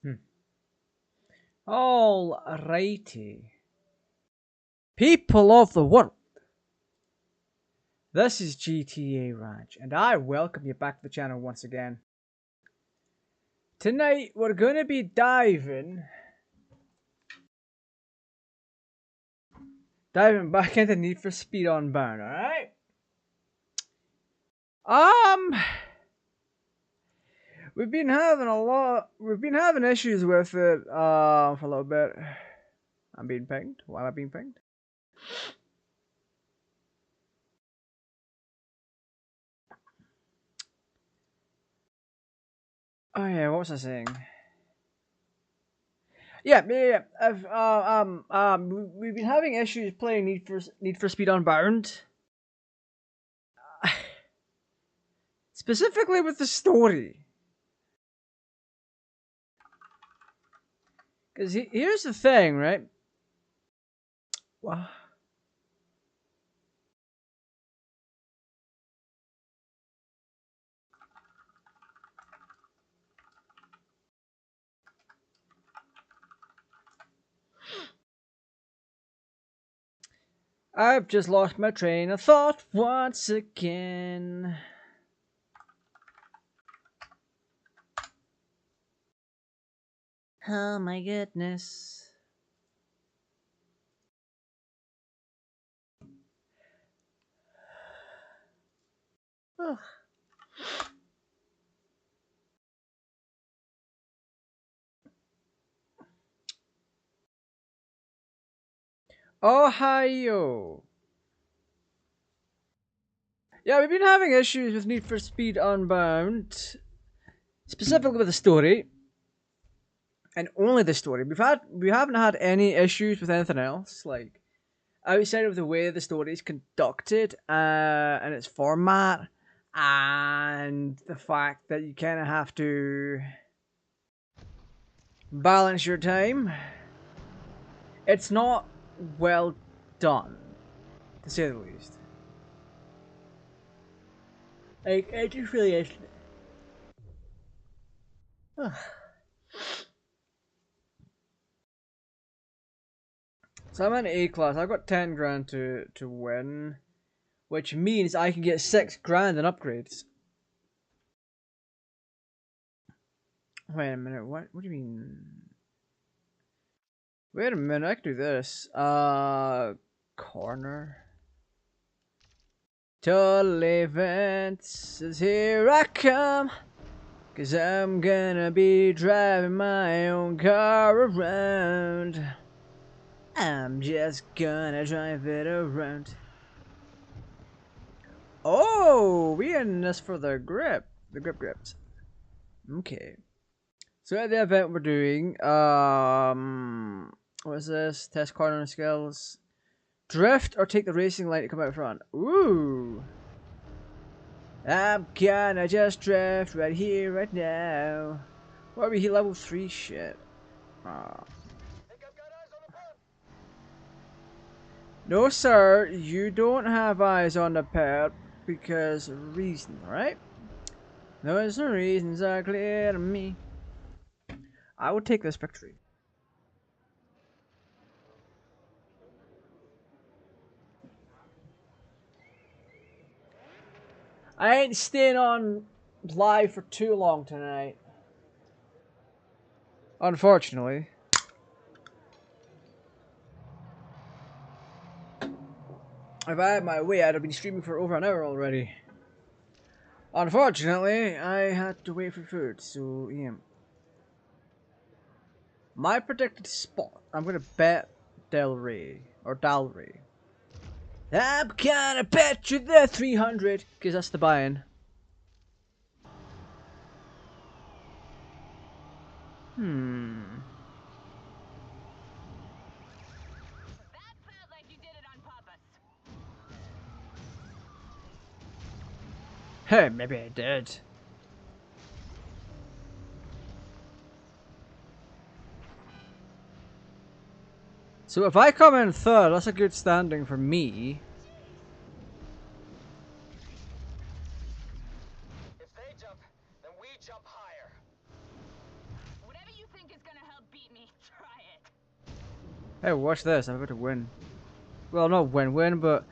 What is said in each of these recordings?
Hmm. All righty. People of the world, this is GTA Raj, and I welcome you back to the channel once again. Tonight, we're going to be diving back into Need for Speed Unbound, alright? Um, we've been having issues with it, for a little bit. I'm being pinged. Why am I being pinged? Oh yeah, what was I saying? Yeah. We've been having issues playing Need for Speed Unbound, specifically with the story. Because here's the thing, right? Well, I've just lost my train of thought once again. Oh my goodness. Ugh. Ohio. Yeah, we've been having issues with Need for Speed Unbound, specifically with the story, and only the story. We haven't had any issues with anything else, like outside of the way the story is conducted, and its format, and the fact that you kind of have to balance your time. It's not well done, to say the least. Like, it just really isn't. So I'm in A class. I've got 10 grand to win, which means I can get 6 grand in upgrades. Wait a minute. What do you mean? Wait a minute. I can do this. Corner. Total events is here I come. Cause I'm gonna be driving my own car around. I'm just gonna drive it around. Oh, we in this for the grip. The grips. Okay. So at the event we're doing, what is this? Test corner skills. Drift or take the racing line to come out front. Ooh. I'm gonna just drift right here, right now. What are we here? Level 3 shit. Ah. No, sir, you don't have eyes on the pet because of reason, right? Those reasons are clear to me. I will take this victory. I ain't staying on live for too long tonight. Unfortunately. If I had my way, I'd have been streaming for over an hour already. Unfortunately, I had to wait for food, so yeah. My predicted spot, I'm gonna bet Del Rey, or Dal Rey. I'm gonna bet you the 300, because that's the buy-in. Hmm. That felt like you did it on purpose. Hey, maybe I did. So if I come in third, that's a good standing for me. If they jump, then we jump higher. Whatever you think is me. Try it. Hey, watch this. I'm about to win. Well, not win-win, but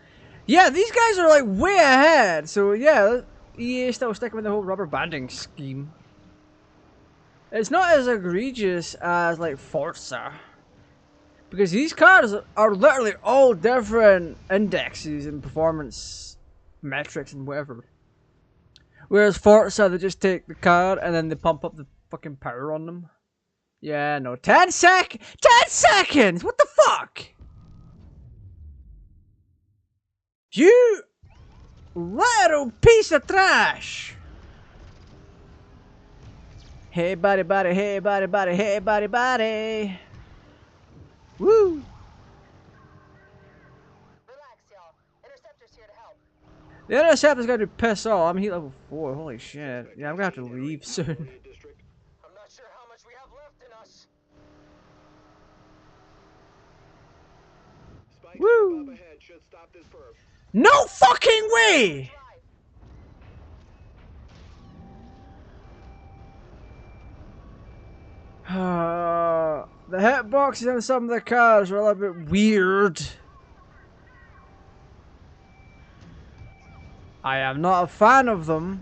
yeah, these guys are like way ahead. So yeah, EA still sticking with the whole rubber banding scheme. It's not as egregious as like Forza, because these cars are literally all different indexes and performance metrics and whatever. Whereas Forza, they just take the car and then they pump up the fucking power on them. Yeah, no, 10 seconds. What the fuck? You little piece of trash! Hey, buddy, buddy, hey, buddy, buddy, hey, buddy, buddy! Woo! Relax, y'all. Interceptor's here to help. The interceptor's gonna piss off. I'm heat level 4. Holy shit. Yeah, I'm gonna have to leave soon. I'm not sure how much we have left in us. Woo! No fucking way! The hitboxes on some of the cars are a little bit weird. I am not a fan of them.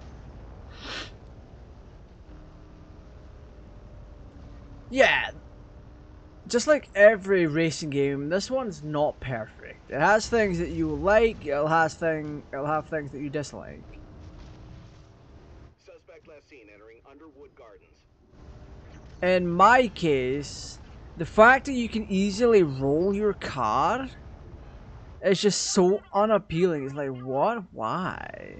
Yeah, just like every racing game, this one's not perfect. It has things that you like. It'll have things that you dislike. Suspect last seen entering Underwood Gardens. In my case, the fact that you can easily roll your car is just so unappealing. It's like, what? Why?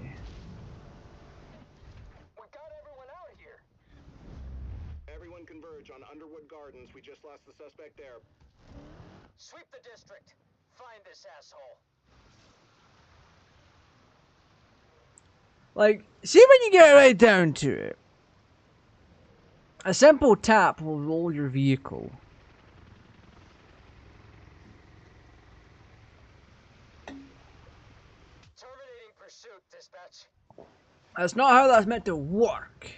We got everyone out here. Everyone converge on Underwood Gardens. We just lost the suspect there. Sweep the district. Find this asshole. Like, see when you get right down to it. A simple tap will roll your vehicle. Terminating pursuit, dispatch. That's not how that's meant to work.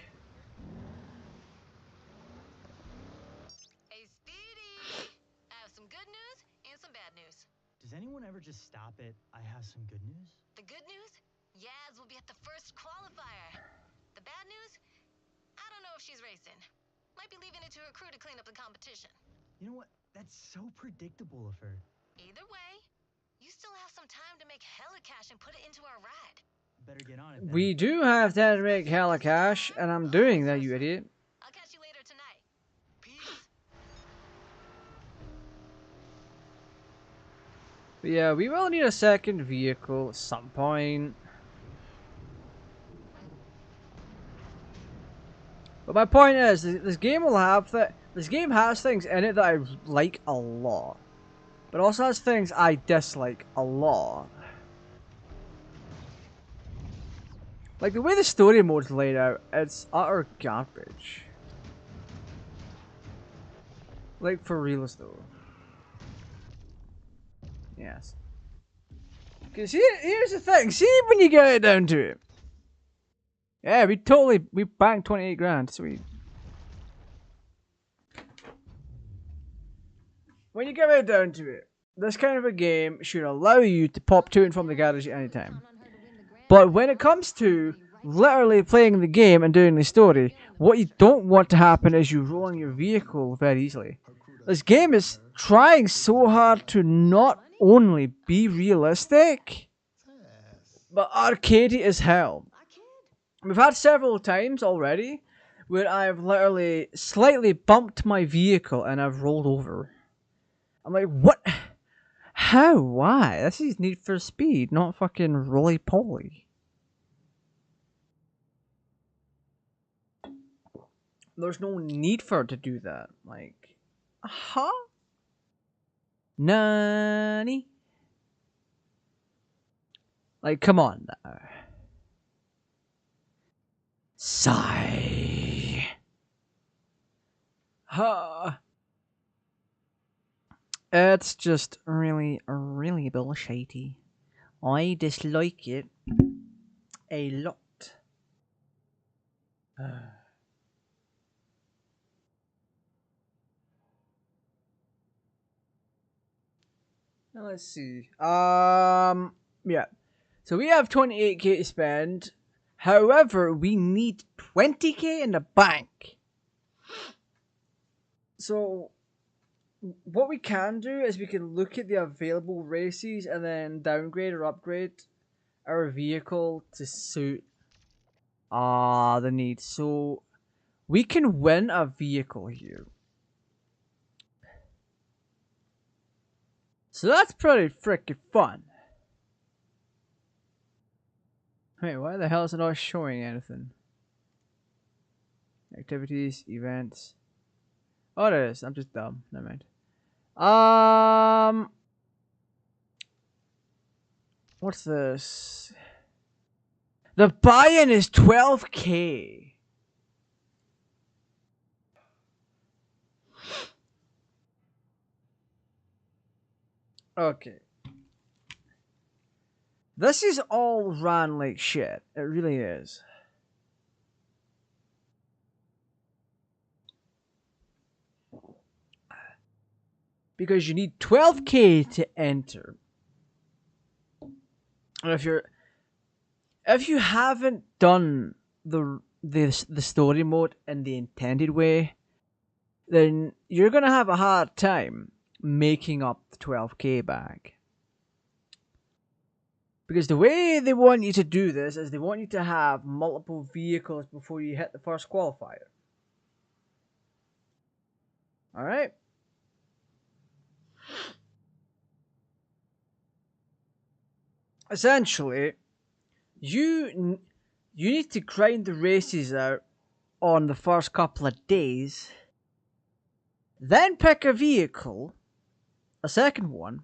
Hey, Speedy! I have some good news and some bad news. Does anyone ever just stop it? I have some good news. The good news? Yaz will be at the first qualifier. The bad news? I don't know if she's racing. Might be leaving it to her crew to clean up the competition. You know what? That's so predictable of her. Either way, you still have some time to make hella cash and put it into our ride. Better get on it then. We do have time to make hella cash, and I'm doing that, you idiot. I'll catch you later tonight. Peace. But yeah, we will need a second vehicle at some point. But my point is, this game will have this game has things in it that I like a lot, but also has things I dislike a lot. Like the way the story mode's laid out, it's utter garbage. Like for reals though. Yes. Because here's the thing. See when you get it down to it. Yeah, we banked 28 grand. Sweet. When you get it down to it, this kind of a game should allow you to pop to and from the garage at any time. But when it comes to literally playing the game and doing the story, what you don't want to happen is you rolling your vehicle very easily. This game is trying so hard to not only be realistic, but arcadey as hell. We've had several times already where I've literally slightly bumped my vehicle and I've rolled over. I'm like, what? How? Why? This is Need for Speed, not fucking roly-poly. There's no need for it to do that. Like, huh? Nani? Like, come on now. Sigh. Huh. It's just really, really bullshitty. I dislike it a lot. Now let's see. Yeah. So we have 28k to spend. However, we need 20k in the bank. So what we can do is we can look at the available races and then downgrade or upgrade our vehicle to suit the need. So we can win a vehicle here. So that's pretty freaking fun. Wait, why the hell is it not showing anything? Activities, events. Oh, it is. I'm just dumb. Never mind. What's this? The buy-in is 12k. Okay. This is all ran like shit. It really is. Because you need 12k to enter. And if you haven't done the story mode in the intended way, then you're gonna have a hard time making up the 12k back. Because the way they want you to do this is they want you to have multiple vehicles before you hit the first qualifier. Alright? Essentially, you need to grind the races out on the first couple of days, then pick a vehicle, a second one,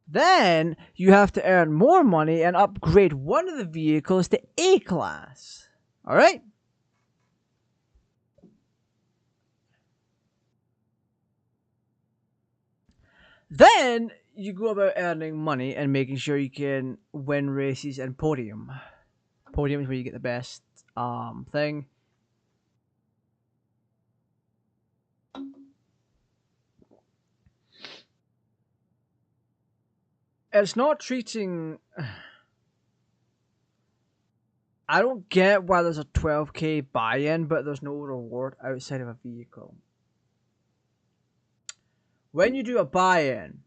then you have to earn more money and upgrade one of the vehicles to A class. Alright? Then you go about earning money and making sure you can win races and podium. Podium is where you get the best thing. It's not treating. I don't get why there's a 12k buy-in, but there's no reward outside of a vehicle. When you do a buy-in,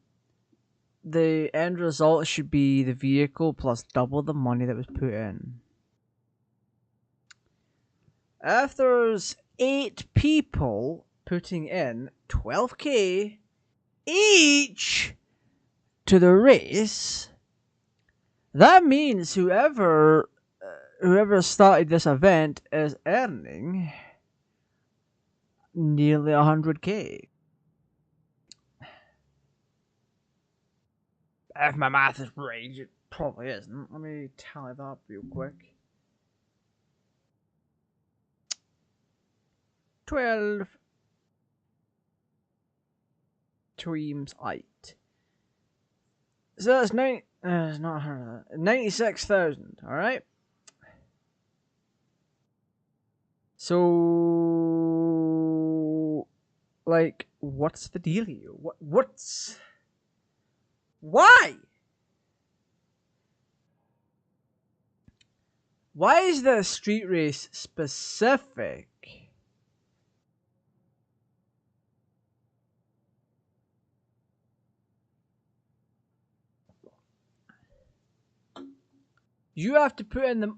the end result should be the vehicle plus double the money that was put in. If there's 8 people putting in 12k each to the race, that means whoever started this event is earning nearly 100k. If my math is right, it probably isn't. Let me tally that up real quick. 12 times 8. So that's it's not 100. 96,000. All right. So, like, what's the deal here? What's why? Why is the street race specific? You have to put in the...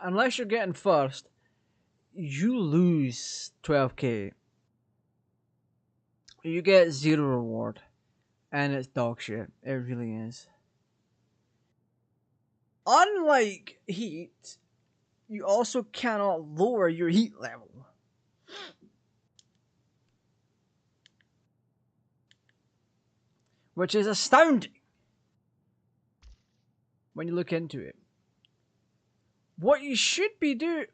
Unless you're getting first, you lose 12k. You get 0 reward. And it's dog shit. It really is. Unlike heat, you also cannot lower your heat level. Which is astounding when you look into it. What you should be doing...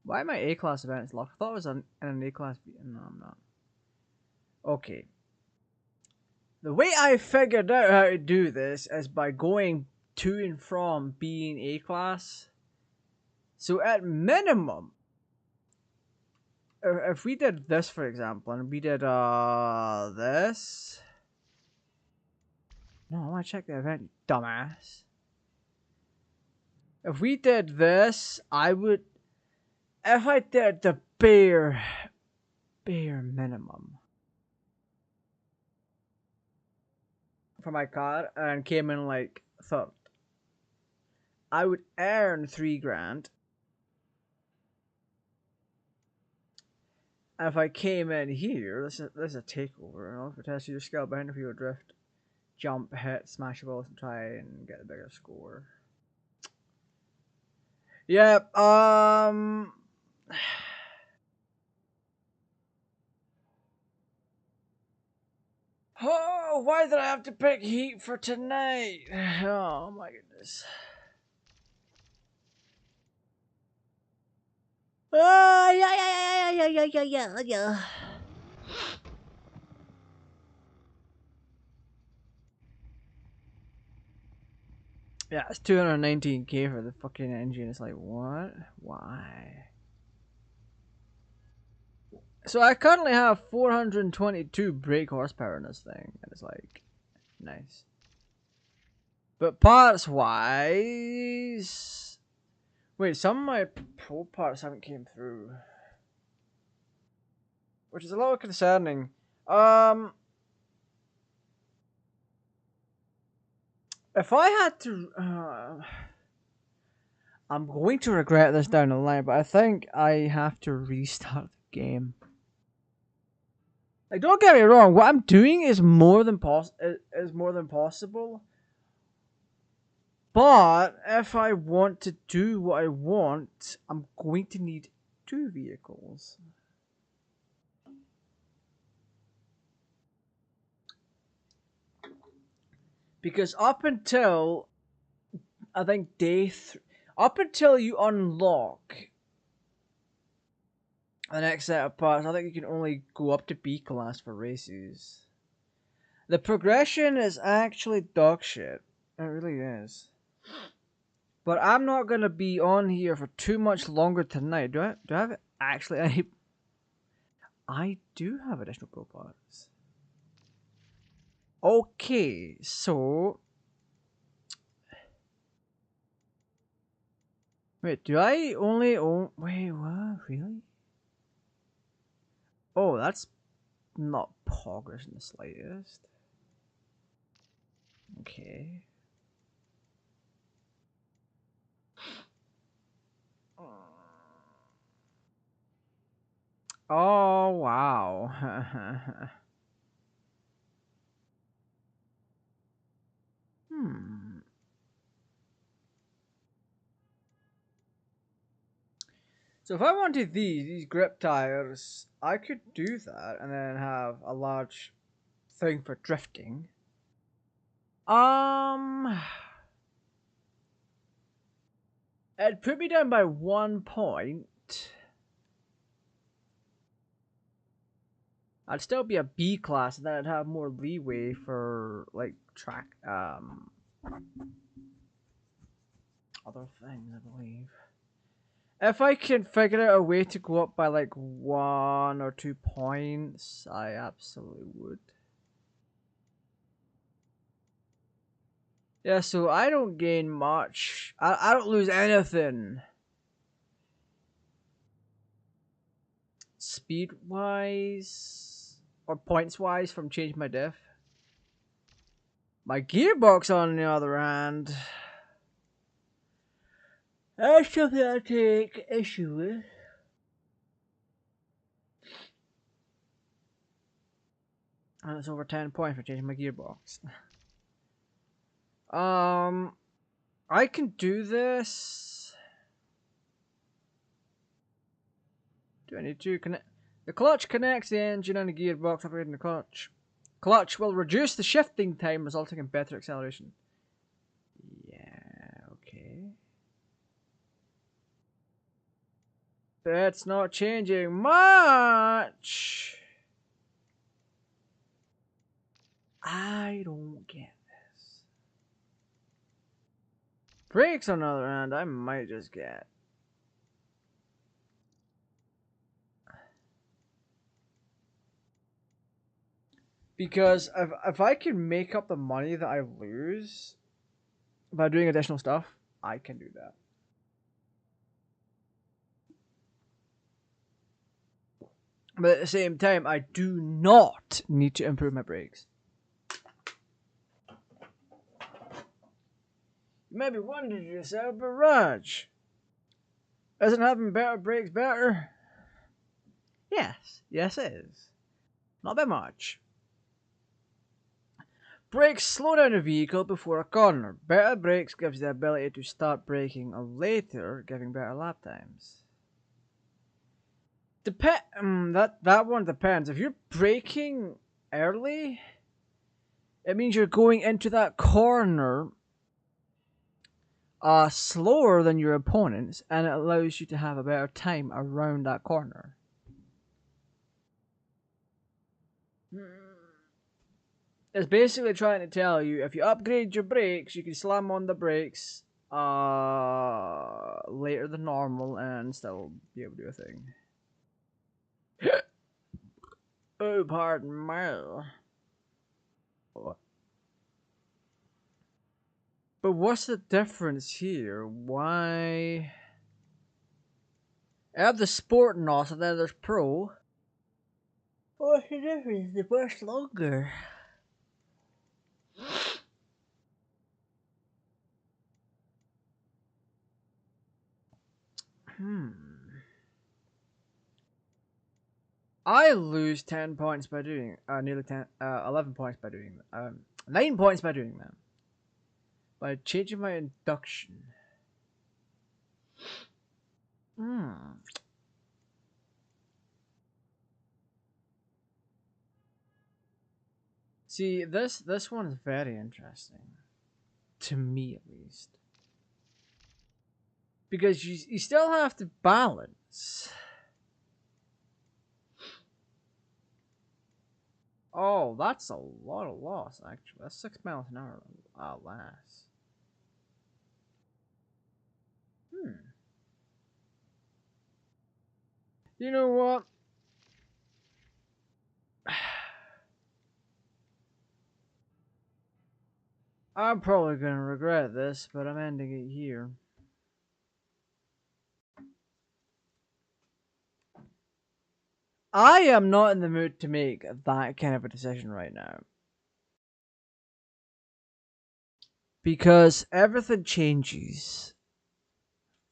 Why am I A-class events locked? I thought it was an A-class... No, I'm not. Okay. The way I figured out how to do this is by going to and from being A-class. So at minimum, if we did this, for example, and we did this. No, I want to check the event, dumbass. If we did this, I would. If I did the bare minimum for my car and came in like third, I would earn 3 grand. And if I came in here, this is a takeover. You know, for testing your skill behind the field drift, jump, hit, smash the balls, and try and get a bigger score. Yep. Oh, why did I have to pick Heat for tonight? Oh my goodness. Yeah. Yeah, it's 219k for the fucking engine. It's like, what? Why? So I currently have 422 brake horsepower in this thing, and it's like, nice. But parts wise, wait, some of my pro parts haven't came through, which is a little concerning. If I had to, I'm going to regret this down the line, but I think I have to restart the game. Like, don't get me wrong, what I'm doing is more than possible. But if I want to do what I want, I'm going to need 2 vehicles. Because up until I think up until you unlock the next set of parts, I think you can only go up to B class for races. The progression is actually dog shit. It really is. But I'm not gonna be on here for too much longer tonight. Do I have actually any? I do have additional pro parts. Okay, so wait, do I only own? Wait, what? Really? Oh, that's not progress in the slightest. Okay. Oh, wow. Hmm. So if I wanted these grip tires, I could do that and then have a large thing for drifting. It'd put me down by 1 point. I'd still be a B class, and then I'd have more leeway for like track other things, I believe. If I can figure out a way to go up by like 1 or 2 points, I absolutely would. Yeah, so I don't gain much. I don't lose anything. Speed wise or points wise from changing my diff. My gearbox, on the other hand, that's something I take issue with. And it's over 10 points for changing my gearbox. I can do this. Do I need to connect? The clutch connects the engine and the gearbox, upgrading the clutch. Clutch will reduce the shifting time, resulting in better acceleration. Yeah, okay. It's not changing much. I don't get this. Brakes, on the other hand, I might just get. Because if I can make up the money that I lose by doing additional stuff, I can do that. But at the same time, I do not need to improve my brakes. You may be wondering to yourself, but Raj, isn't having better brakes better? Yes it is. Not by much. Brakes slow down a vehicle before a corner. Better brakes gives you the ability to start braking later, giving better lap times. That one depends. If you're braking early, it means you're going into that corner slower than your opponents, and it allows you to have a better time around that corner. It's basically trying to tell you if you upgrade your brakes, you can slam on the brakes later than normal and still be able to do a thing. Oh, pardon me. But what's the difference here? Why? I have the Sport NOS and then there's Pro. What's the difference? The burst longer. I lose 10 points by doing nearly 11 points by doing 9 points by doing that. By changing my induction. See, this one is very interesting. To me, at least. Because you still have to balance. Oh, that's a lot of loss, actually. That's 6 miles an hour less. You know what? I'm probably gonna regret this, but I'm ending it here. I am not in the mood to make that kind of a decision right now. Because everything changes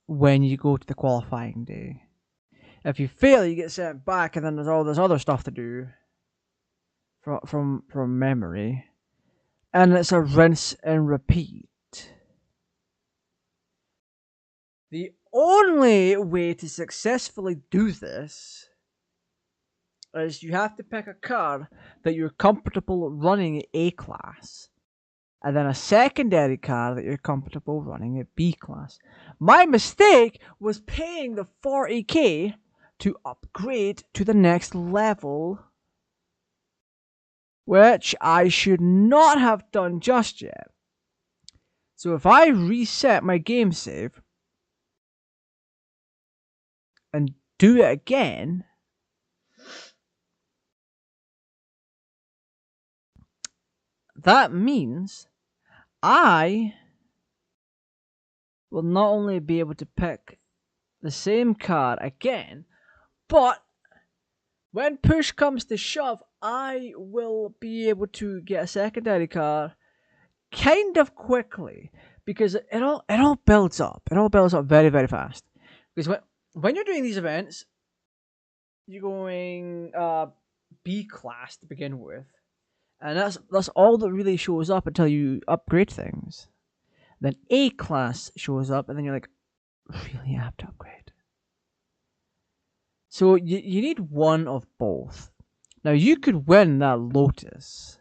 when you go to the qualifying day. If you fail, you get sent back, and then there's all this other stuff to do from memory. And it's a rinse and repeat. The only way to successfully do this is you have to pick a car that you're comfortable running at A class, and then a secondary car that you're comfortable running at B class. My mistake was paying the 40k to upgrade to the next level, which I should not have done just yet. So if I reset my game save and do it again, that means I will not only be able to pick the same car again, but when push comes to shove, I will be able to get a secondary car kind of quickly, because it all builds up. It all builds up very, very fast. Because when you're doing these events, you're going B class to begin with, and that's all that really shows up until you upgrade things. Then A class shows up, and then you're like, really have to upgrade. So you need one of both. Now you could win that Lotus,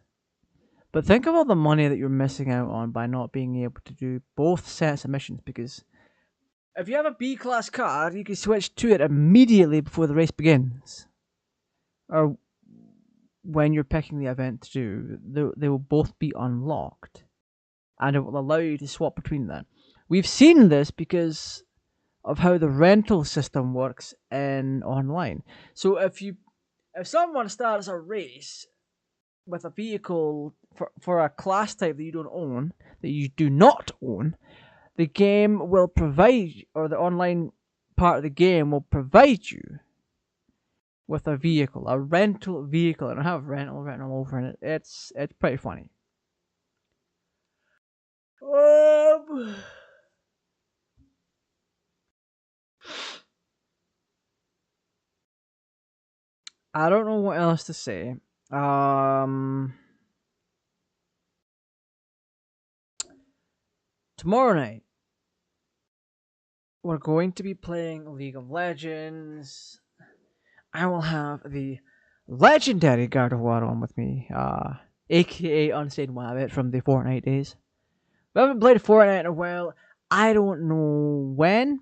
but think of all the money that you're missing out on by not being able to do both sets of missions. Because if you have a B class car, you can switch to it immediately before the race begins, or when you're picking the event to do. They will both be unlocked, and it will allow you to swap between them. We've seen this because of how the rental system works in online. So if someone starts a race with a vehicle for a class type that you don't own, that you do not own, the game will provide, or the online part of the game will provide you with a vehicle, a rental vehicle. I don't have rental over in it. It's pretty funny. I don't know what else to say. Tomorrow night, we're going to be playing League of Legends. I will have the legendary God of War on with me, aka Unstained Wabbit from the Fortnite days. We haven't played Fortnite in a while. I don't know when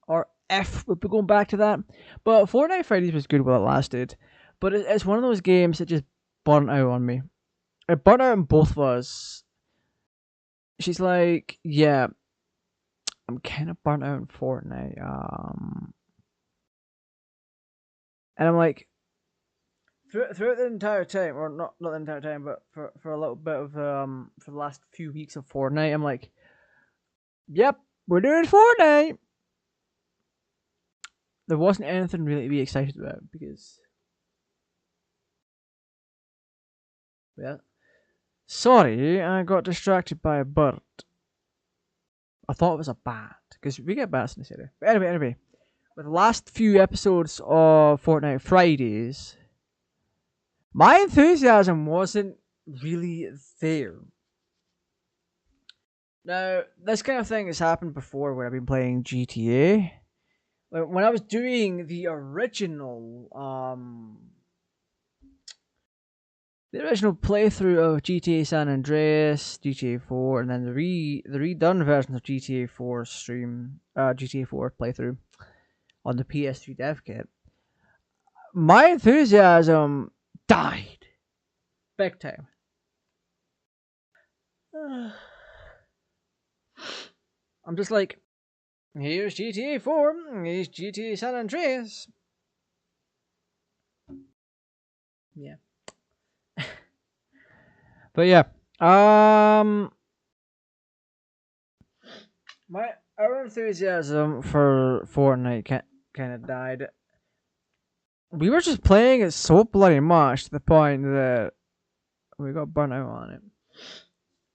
or if we'll be going back to that. But Fortnite Fridays was good while it lasted. But it's one of those games that just burnt out on me. It burnt out on both of us. She's like, yeah, I'm kind of burnt out on Fortnite. And I'm like, throughout the entire time, or not the entire time, but for a little bit of for the last few weeks of Fortnite, I'm like, yep, we're doing Fortnite. There wasn't anything really to be excited about because, yeah. Sorry, I got distracted by a bird. I thought it was a bat because we get bats in this area. But anyway, with the last few episodes of Fortnite Fridays, my enthusiasm wasn't really there. Now, this kind of thing has happened before where I've been playing GTA. When I was doing the original playthrough of GTA San Andreas, GTA 4, and then the redone version of GTA 4 GTA 4 playthrough on the PS3 dev kit, my enthusiasm died big time. I'm just like, here's GTA 4, here's GTA San Andreas. Yeah. But yeah, our enthusiasm for Fortnite kind of died. We were just playing it so bloody much to the point that we got burnt out on it.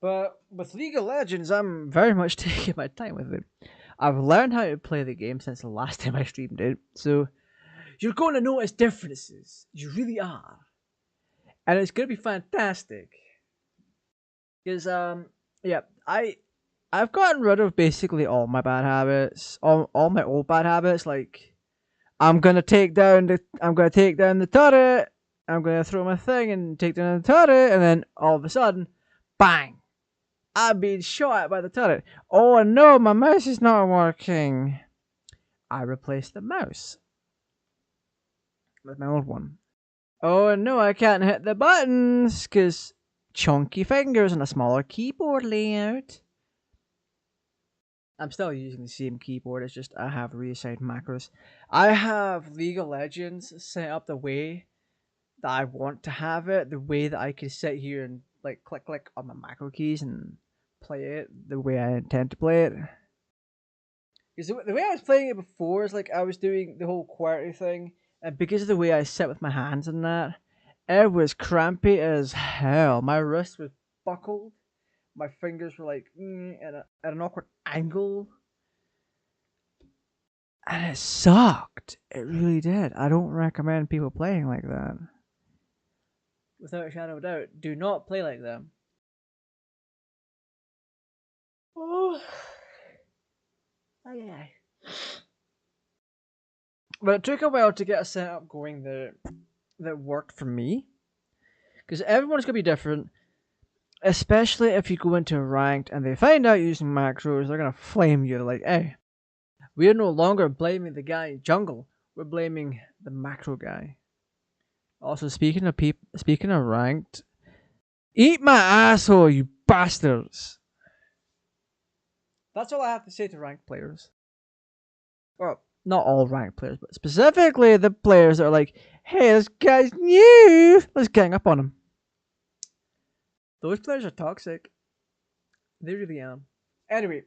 But with League of Legends, I'm very much taking my time with it. I've learned how to play the game since the last time I streamed it, so you're going to notice differences. You really are. And it's going to be fantastic. Because, yeah, I've gotten rid of basically all my bad habits, all my old bad habits. Like, I'm gonna take down the turret. I'm gonna throw my thing and take down the turret, and then all of a sudden, bang! I'm being shot at by the turret. Oh no, my mouse is not working. I replaced the mouse with my old one. Oh no, I can't hit the buttons because chunky fingers and a smaller keyboard layout. I'm still using the same keyboard, it's just I have reassigned macros. I have League of Legends set up the way that I want to have it, the way that I can sit here and like click on my macro keys and play it the way I intend to play it. Because the way I was playing it before is like I was doing the whole QWERTY thing, and because of the way I sit with my hands and that, it was crampy as hell. My wrist was buckled. My fingers were like at an awkward angle. And it sucked. It really did. I don't recommend people playing like that. Without a shadow of a doubt, do not play like them. Oh. Yeah. But it took a while to get a setup going that worked for me. Because everyone's going to be different. Especially if you go into ranked and they find out using macros, they're going to flame you. They're like, hey, we're no longer blaming the guy in jungle. We're blaming the macro guy. Also, speaking of ranked, eat my asshole, you bastards. That's all I have to say to ranked players. Well, not all ranked players, but specifically the players that are like, hey, this guy's new. Let's gang up on him. Those players are toxic. They really are. Anyway,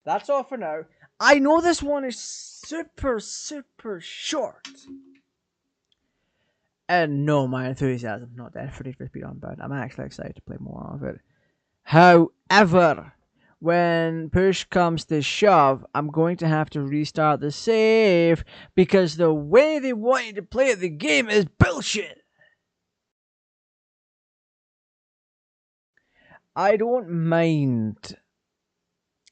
that's all for now. I know this one is super short. And no, my enthusiasm not dead for Need for Speed Unbound. I'm actually excited to play more of it. However, when push comes to shove, I'm going to have to restart the save because the way they want you to play the game is bullshit. I don't mind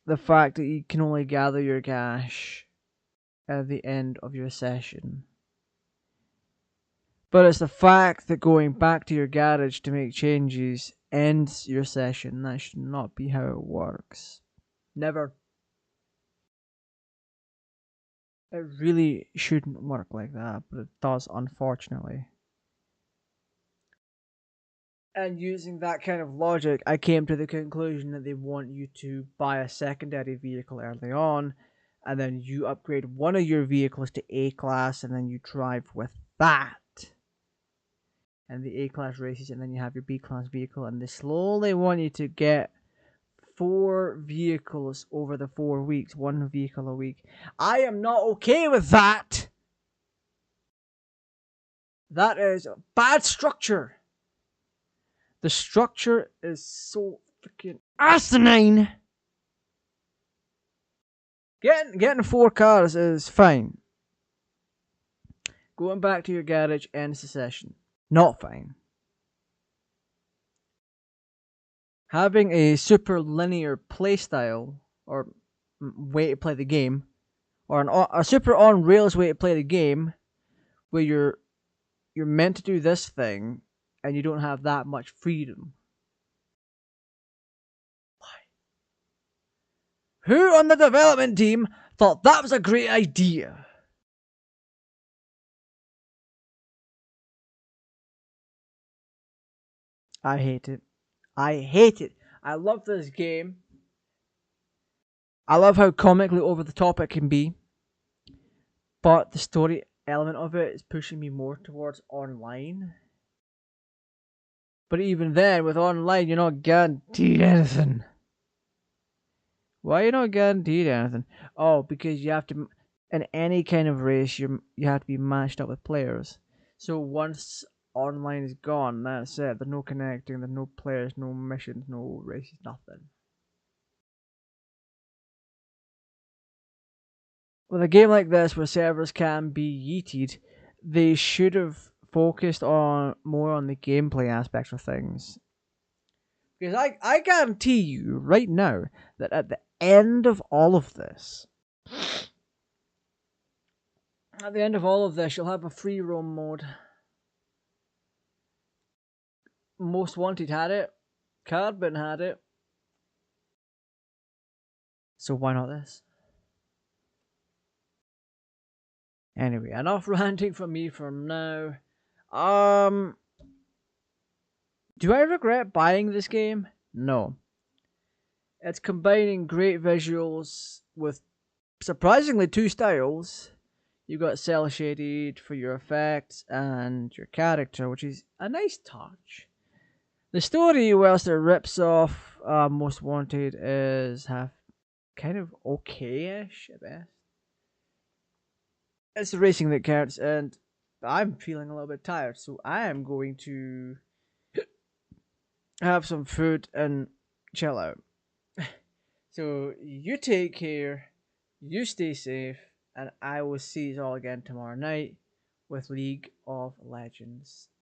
the fact that you can only gather your cash at the end of your session. But it's the fact that going back to your garage to make changes ends your session. That should not be how it works. Never. It really shouldn't work like that, but it does, unfortunately. And using that kind of logic, I came to the conclusion that they want you to buy a secondary vehicle early on, and then you upgrade one of your vehicles to A class, and then you drive with that. And the A class races, and then you have your B class vehicle, and they slowly want you to get 4 vehicles over the 4 weeks, 1 vehicle a week. I am not okay with that. That is bad structure. The structure is so freaking asinine. Getting 4 cars is fine. Going back to your garage ends the session. Not fine. Having a super linear playstyle or way to play the game, or a super on rails way to play the game, where you're meant to do this thing and you don't have that much freedom. Why? Who on the development team thought that was a great idea? I hate it. I hate it. I love this game. I love how comically over the top it can be. But the story element of it is pushing me more towards online. But even then, with online, you're not guaranteed anything. Why are you not guaranteed anything? Oh, because you have to, in any kind of race, you have to be matched up with players. So once online is gone, that's it. There's no connecting, there's no players, no missions, no races, nothing. With a game like this, where servers can be yeeted, they should have focused more on the gameplay aspects of things. Because I guarantee you right now that at the end of all of this, you'll have a free roam mode. Most Wanted had it. Carbon had it. So why not this? Anyway, enough ranting from me for now. Do I regret buying this game? No. It's combining great visuals with surprisingly 2 styles. You've got cel shaded for your effects and your character, which is a nice touch. The story, whilst it rips off Most Wanted, is kind of okay-ish at best. It's the racing that counts, and I'm feeling a little bit tired, so I am going to have some food and chill out. So you take care, you stay safe, and I will see you all again tomorrow night with League of Legends.